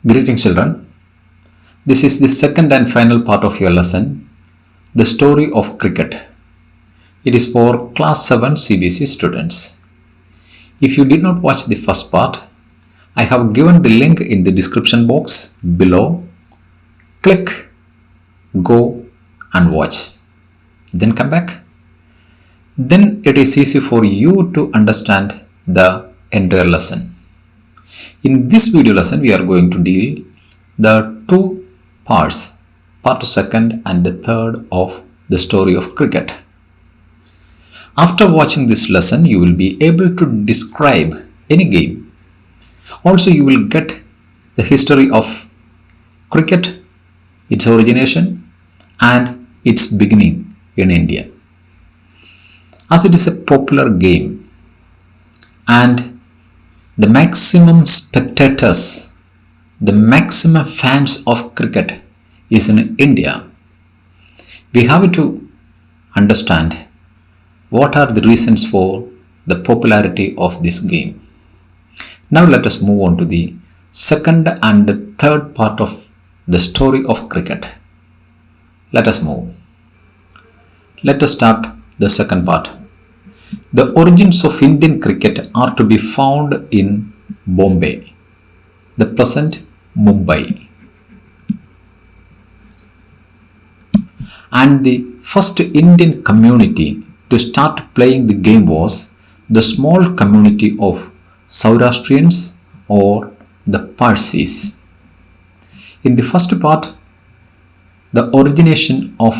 Greetings, children. This is the second and final part of your lesson, The Story of Cricket. It is for Class 7 CBSE students. If you did not watch the first part, I have given the link in the description box below. Click, go and watch. Then come back. Then it is easy for you to understand the entire lesson. In this video lesson, we are going to deal the two parts, part second and the third of the story of cricket. After watching this lesson, you will be able to describe any game. Also, you will get the history of cricket, its origination and its beginning in India. As it is a popular game and the maximum spectators, the maximum fans of cricket is in India, we have to understand what are the reasons for the popularity of this game. Now let us move on to the second and the third part of the story of cricket. Let us move. Let us start the second part. The origins of Indian cricket are to be found in Bombay, the present Mumbai. And the first Indian community to start playing the game was the small community of Saurashtrians or the Parsis. In the first part, the origination of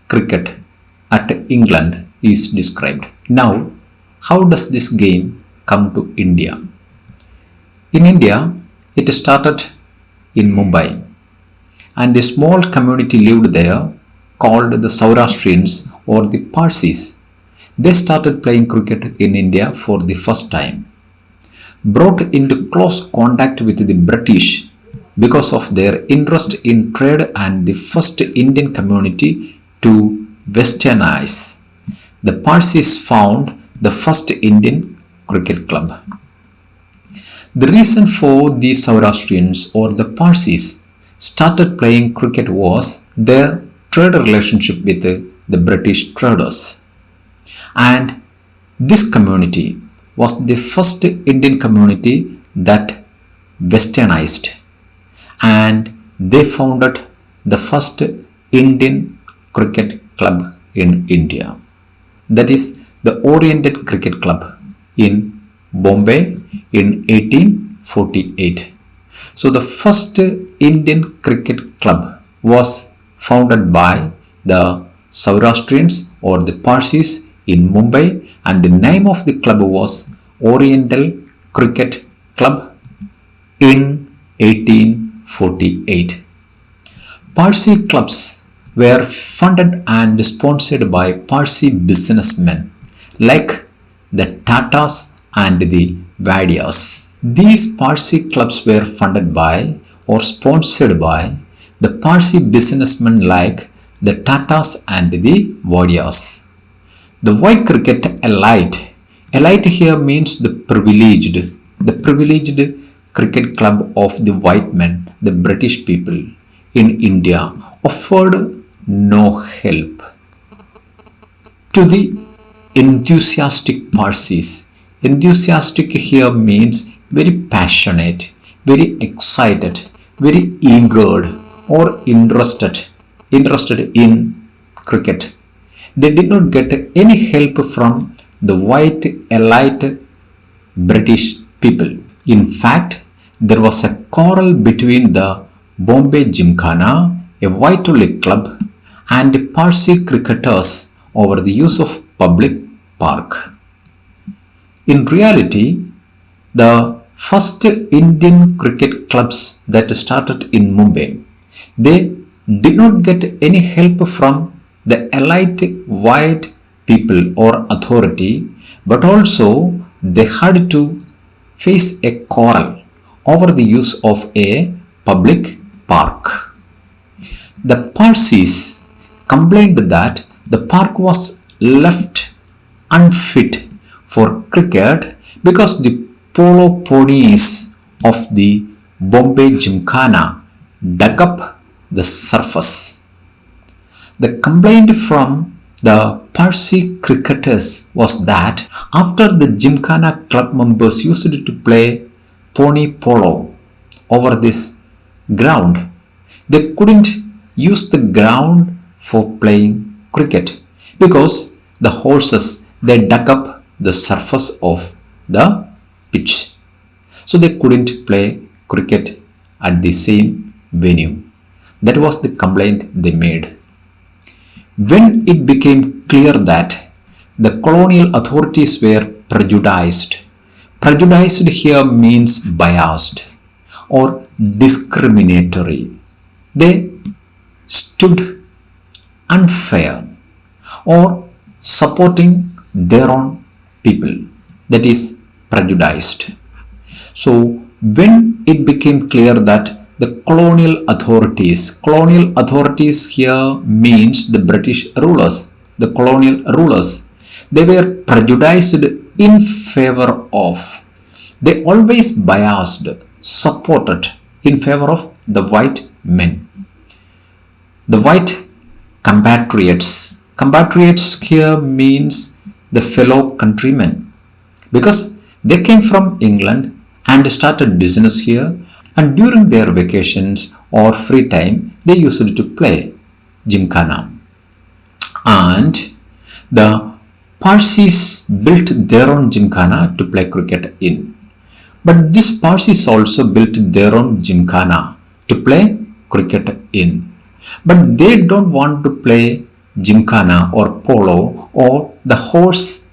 cricket at England is described. Now, how does this game come to India? In India, it started in Mumbai and a small community lived there called the Saurashtrians or the Parsis. They started playing cricket in India for the first time. Brought into close contact with the British because of their interest in trade and the first Indian community to westernize, the Parsis found the first Indian cricket club. The reason for the Saurashtrians or the Parsis started playing cricket was their trade relationship with the British traders. And this community was the first Indian community that westernized, and they founded the first Indian cricket club in India. That is the Oriented Cricket Club in Bombay in 1848. So the first Indian cricket club was founded by the Saurashtrians or the Parsis in Mumbai, and the name of the club was Oriental Cricket Club in 1848. Parsi clubs were funded and sponsored by Parsi businessmen like the Tatas and the Vadias. These Parsi clubs were funded by or sponsored by the Parsi businessmen like the Tatas and the Vadias. The white cricket elite here means the privileged cricket club of the white men, the British people in India, offered no help to the enthusiastic Parsis. Enthusiastic here means very passionate, very excited, very eager or interested in cricket. They did not get any help from the white elite British people. In fact, there was a quarrel between the Bombay Gymkhana, a white only club, and Parsi cricketers over the use of public park. In reality, the first Indian cricket clubs that started in Mumbai, they did not get any help from the elite white people or authority, but also they had to face a quarrel over the use of a public park. The Parsis complained that the park was left unfit for cricket because the polo ponies of the Bombay Gymkhana dug up the surface. The complaint from the Parsi cricketers was that after the Gymkhana club members used to play pony polo over this ground, they couldn't use the ground for playing cricket because the horses they dug up the surface of the pitch. So they couldn't play cricket at the same venue. That was the complaint they made. When it became clear that the colonial authorities were prejudiced here means biased or discriminatory. They stood unfair or supporting their own people, that is prejudiced. So when it became clear that the colonial authorities here means the British rulers, the colonial rulers, they were prejudiced in favor of, they always biased, supported in favor of the white men, the white compatriots. Compatriots here means the fellow countrymen, because they came from England and started business here, and during their vacations or free time they used to play Gymkhana. And the Parsis built their own Gymkhana to play cricket in. But these Parsis also built their own Gymkhana to play cricket in. But they don't want to play Gymkhana or polo or the horse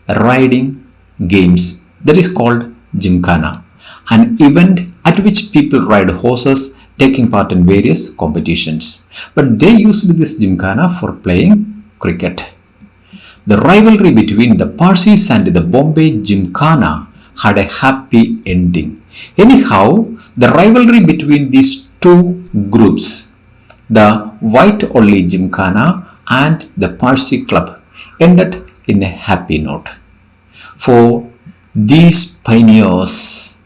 riding games. That is called Gymkhana, an event at which people ride horses taking part in various competitions. But they used this Gymkhana for playing cricket. The rivalry between the Parsis and the Bombay Gymkhana had a happy ending. Anyhow, the rivalry between these two groups, the white only Gymkhana and the Parsi club, ended in a happy note. For these pioneers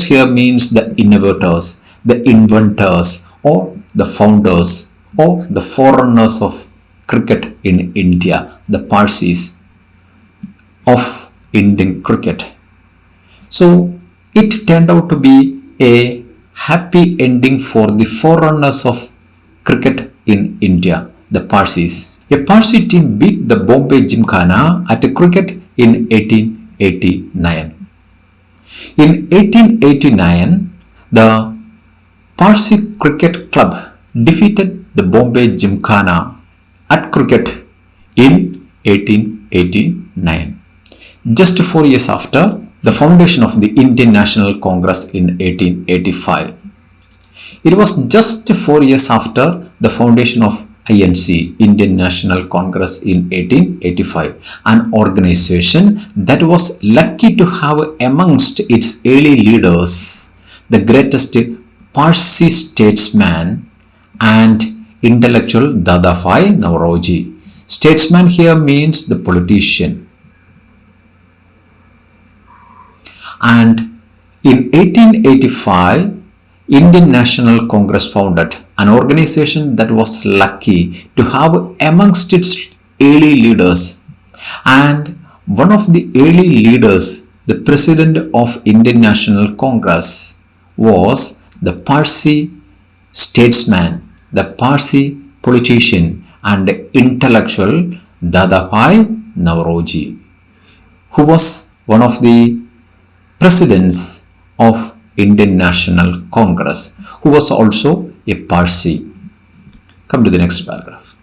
here means the innovators, the inventors, or the founders, or the foreigners of cricket in India, the Parsis of Indian cricket. So it turned out to be a happy ending for the foreigners of cricket in India, the Parsis. A Parsi team beat the Bombay Gymkhana at cricket in 1889. In 1889, the Parsi Cricket Club defeated the Bombay Gymkhana at cricket in 1889. Just 4 years after the foundation of the Indian National Congress in 1885. It was just 4 years after the foundation of INC, Indian National Congress in 1885, an organization that was lucky to have amongst its early leaders the greatest Parsi statesman and intellectual Dadabhai Naoroji. Statesman here means the politician. And in 1885, Indian National Congress founded an organization that was lucky to have amongst its early leaders. And one of the early leaders, the president of Indian National Congress, was the Parsi statesman, the Parsi politician and intellectual Dadabhai Naoroji, who was one of the presidents of Indian National Congress, who was also a Parsi. Come to the next paragraph.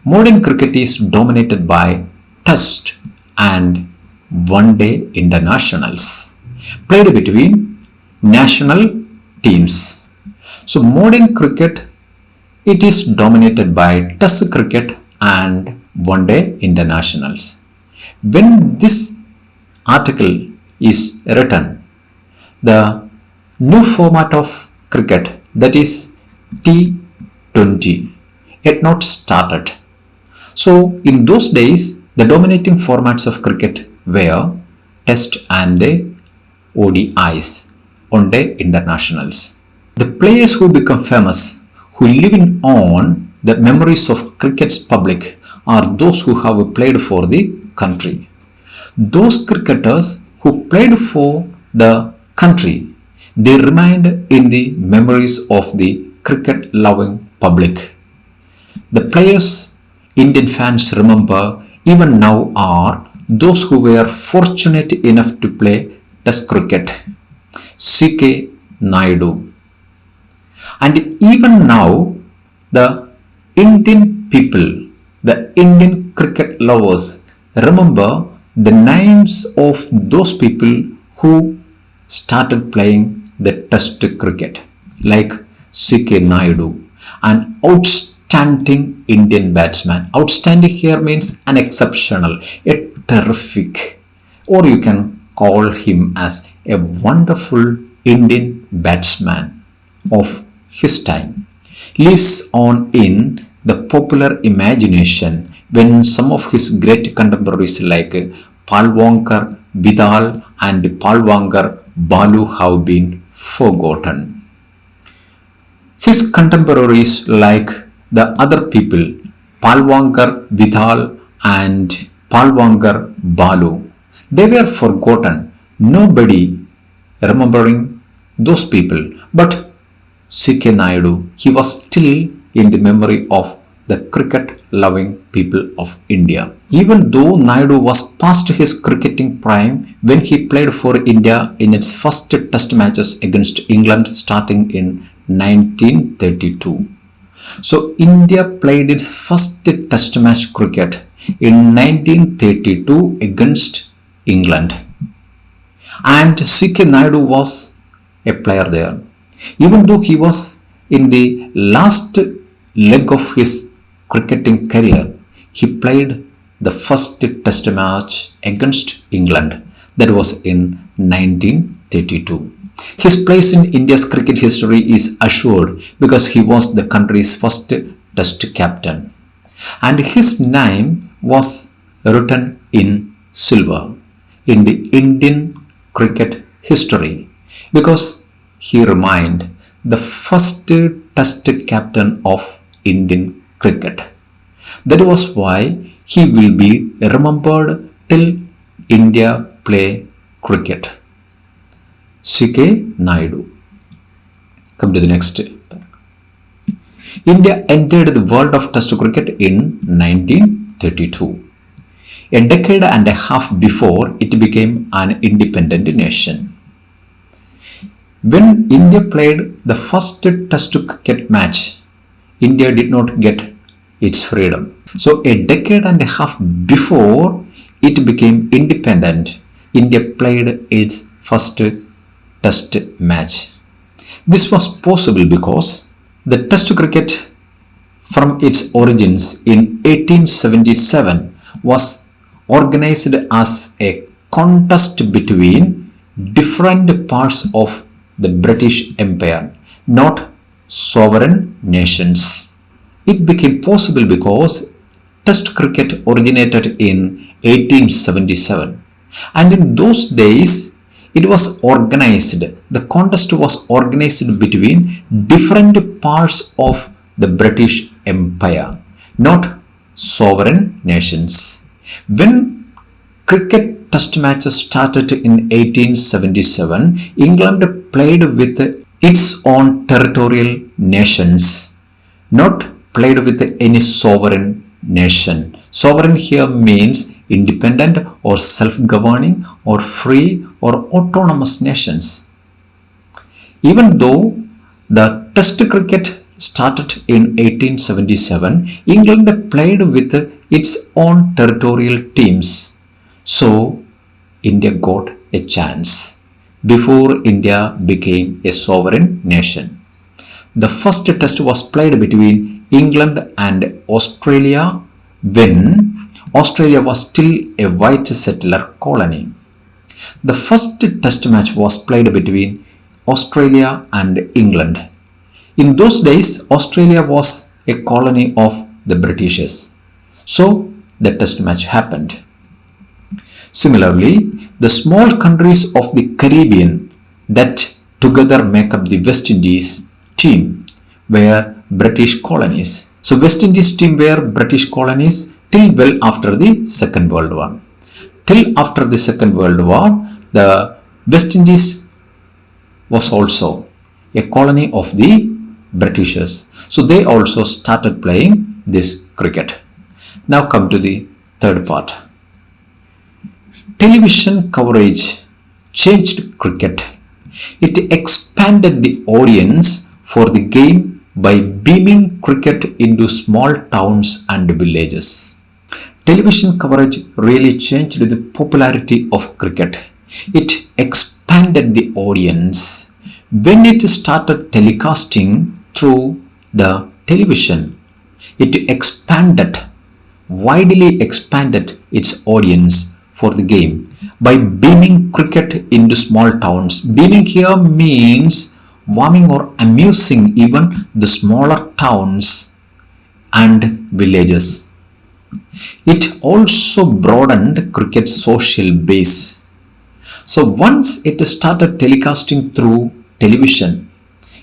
Modern cricket is dominated by Test and one-day internationals played between national teams. So modern cricket, it is dominated by Test cricket and one-day internationals. When this article is written, the new format of cricket, that is T20, had not started. So in those days, the dominating formats of cricket were Test and ODIs, one-day internationals. The players who become famous, who live in on the memories of cricket's public, are those who have played for the country. Those cricketers who played for the country, they remained in the memories of the cricket loving public. The players Indian fans remember even now are those who were fortunate enough to play Test cricket. C.K. Naidu. And even now, the Indian people, the Indian cricket lovers, remember the names of those people who started playing the Test cricket, like C.K. Naidu, an outstanding Indian batsman. Outstanding here means an exceptional, a terrific, or you can call him as a wonderful Indian batsman of his time. Lives on in the popular imagination when some of his great contemporaries like Palwankar Vidal and Palwankar Balu have been forgotten. His contemporaries like the other people, Palwankar Vidal and Palwankar Balu, they were forgotten. Nobody remembering those people. But C.K. Naidu, he was still in the memory of the cricket loving people of India. Even though Naidu was past his cricketing prime when he played for India in its first test matches against England starting in 1932. So India played its first test match cricket in 1932 against England. And C.K. Naidu was a player there. Even though he was in the last leg of his cricketing career, he played the first test match against England. That was in 1932. His place in India's cricket history is assured because he was the country's first test captain. And his name was written in silver in the Indian cricket history because he remained the first test captain of Indian cricket. That was why he will be remembered till India play cricket. C.K. Naidu. Come to the next. India entered the world of Test cricket in 1932. A decade and a half before it became an independent nation. When India played the first Test cricket match, India did not get its freedom. So a decade and a half before it became independent, India played its first Test match. This was possible because the Test cricket from its origins in 1877 was organized as a contest between different parts of the British Empire, not sovereign nations. It became possible because Test cricket originated in 1877, and in those days it was organized, the contest was organized between different parts of the British Empire, not sovereign nations. When cricket test matches started in 1877, England played with its own territorial nations, not played with any sovereign nation. Sovereign here means independent or self-governing or free or autonomous nations. Even though the Test cricket started in 1877, England played with its own territorial teams. So India got a chance before India became a sovereign nation. The first test was played between England and Australia when Australia was still a white settler colony. The first test match was played between Australia and England. In those days, Australia was a colony of the Britishers. So the test match happened. Similarly, the small countries of the Caribbean that together make up the West Indies team were British colonies. So West Indies team were British colonies till well after the Second World War. Till after the Second World War, the West Indies was also a colony of the Britishers. So they also started playing this cricket. Now come to the third part. Television coverage changed cricket. It expanded the audience for the game by beaming cricket into small towns and villages. Television coverage really changed the popularity of cricket. It expanded the audience. When it started telecasting through the television, it widely expanded its audience for the game by beaming cricket into small towns. Beaming here means warming or amusing even the smaller towns and villages. It also broadened cricket's social base. So once it started telecasting through television,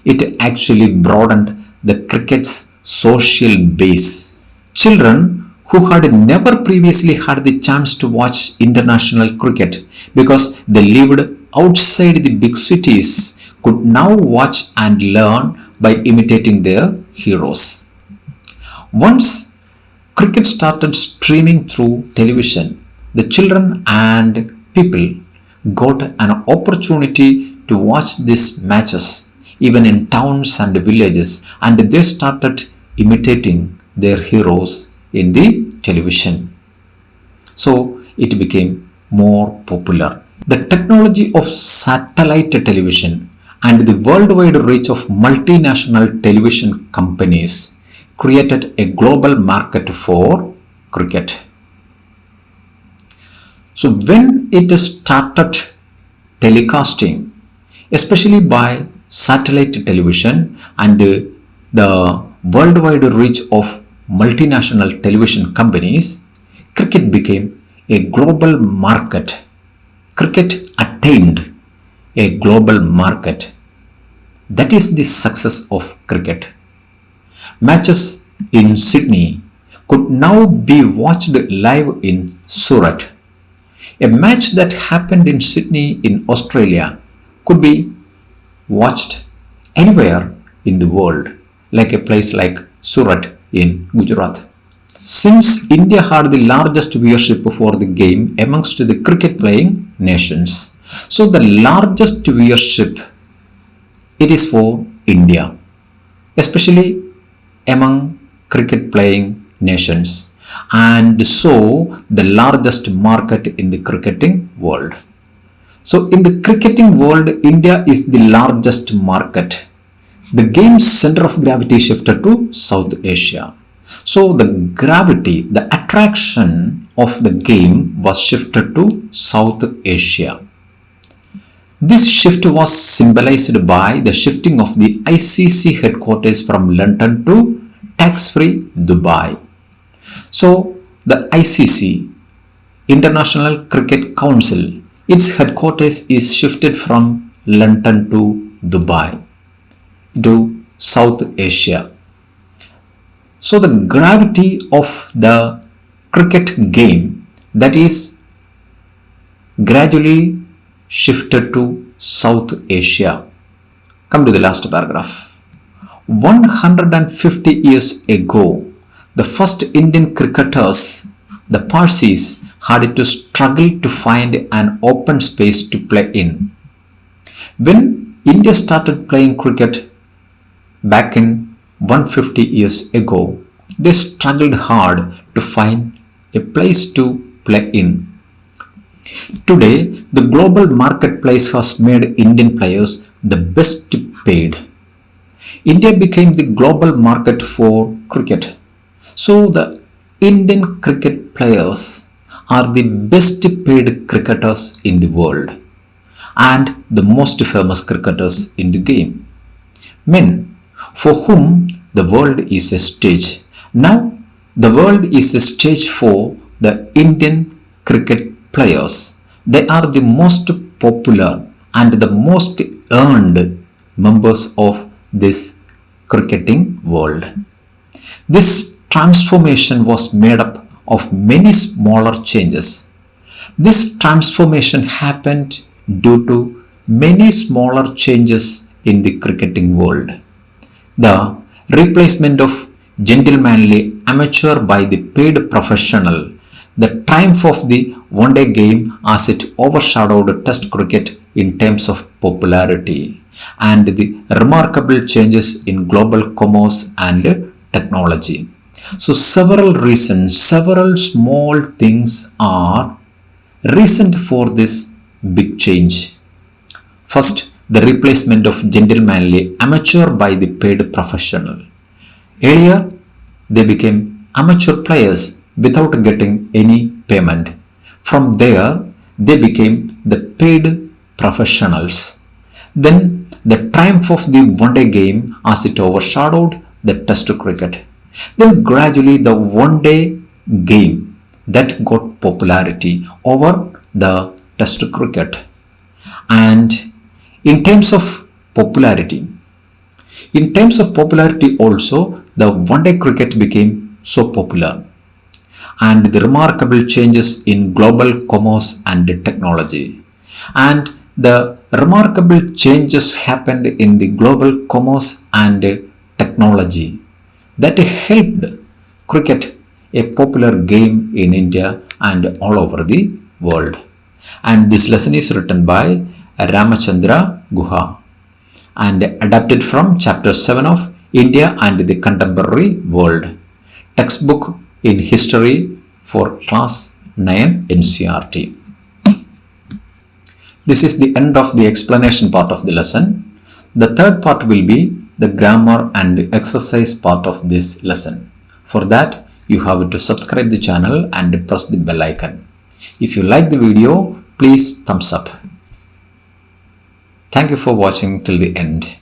it actually broadened the cricket's social base. Children who had never previously had the chance to watch international cricket because they lived outside the big cities could now watch and learn by imitating their heroes. Once cricket started streaming through television, the children and people got an opportunity to watch these matches even in towns and villages, and they started imitating their heroes in the television. So it became more popular. The technology of satellite television and the worldwide reach of multinational television companies created a global market for cricket. So when it started telecasting, especially by satellite television and the worldwide reach of multinational television companies, cricket became a global market. Cricket attained a global market. That is the success of cricket. Matches in Sydney could now be watched live in Surat. A match that happened in Sydney in Australia could be watched anywhere in the world, like a place like Surat in Gujarat. Since India had the largest viewership for the game amongst the cricket playing nations, so the largest viewership it is for India, especially among cricket playing nations, and so the largest market in the cricketing world. So in the cricketing world, India is the largest market. The game's center of gravity shifted to South Asia. So the gravity, the attraction of the game was shifted to South Asia. This shift was symbolized by the shifting of the ICC headquarters from London to tax-free Dubai. So the ICC, International Cricket Council, its headquarters is shifted from London to Dubai, to South Asia. So the gravity of the cricket game, that is gradually shifted to South Asia. Come to the last paragraph. 150 years ago, the first Indian cricketers, the Parsis, had to struggle to find an open space to play in. When India started playing cricket back in 150 years ago, they struggled hard to find a place to play in. Today, the global marketplace has made Indian players the best paid. India became the global market for cricket. So the Indian cricket players are the best paid cricketers in the world and the most famous cricketers in the game. Men for whom the world is a stage. Now the world is a stage for the Indian cricket players. They are the most popular and the most earned members of this cricketing world. This transformation was made up of many smaller changes. This transformation happened due to many smaller changes in the cricketing world. The replacement of gentlemanly amateur by the paid professional, the triumph of the one-day game as it overshadowed Test cricket in terms of popularity, and the remarkable changes in global commerce and technology. So several reasons, several small things are reason for this big change. First, the replacement of gentlemanly amateur by the paid professional. Earlier, they became amateur players without getting any payment. From there, they became the paid professionals. Then, the triumph of the one-day game as it overshadowed the Test cricket. Then, gradually, the one-day game that got popularity over the Test cricket. And in terms of popularity, also, the one-day cricket became so popular, and the remarkable changes in global commerce and technology. And the remarkable changes happened in the global commerce and technology that helped cricket a popular game in India and all over the world. And this lesson is written by Ramachandra Guha and adapted from chapter 7 of India and the Contemporary World, textbook in history for class 9 NCRT. This is the end of the explanation part of the lesson. The third part will be the grammar and exercise part of this lesson. For that, you have to subscribe the channel and press the bell icon. If you like the video, please thumbs up. Thank you for watching till the end.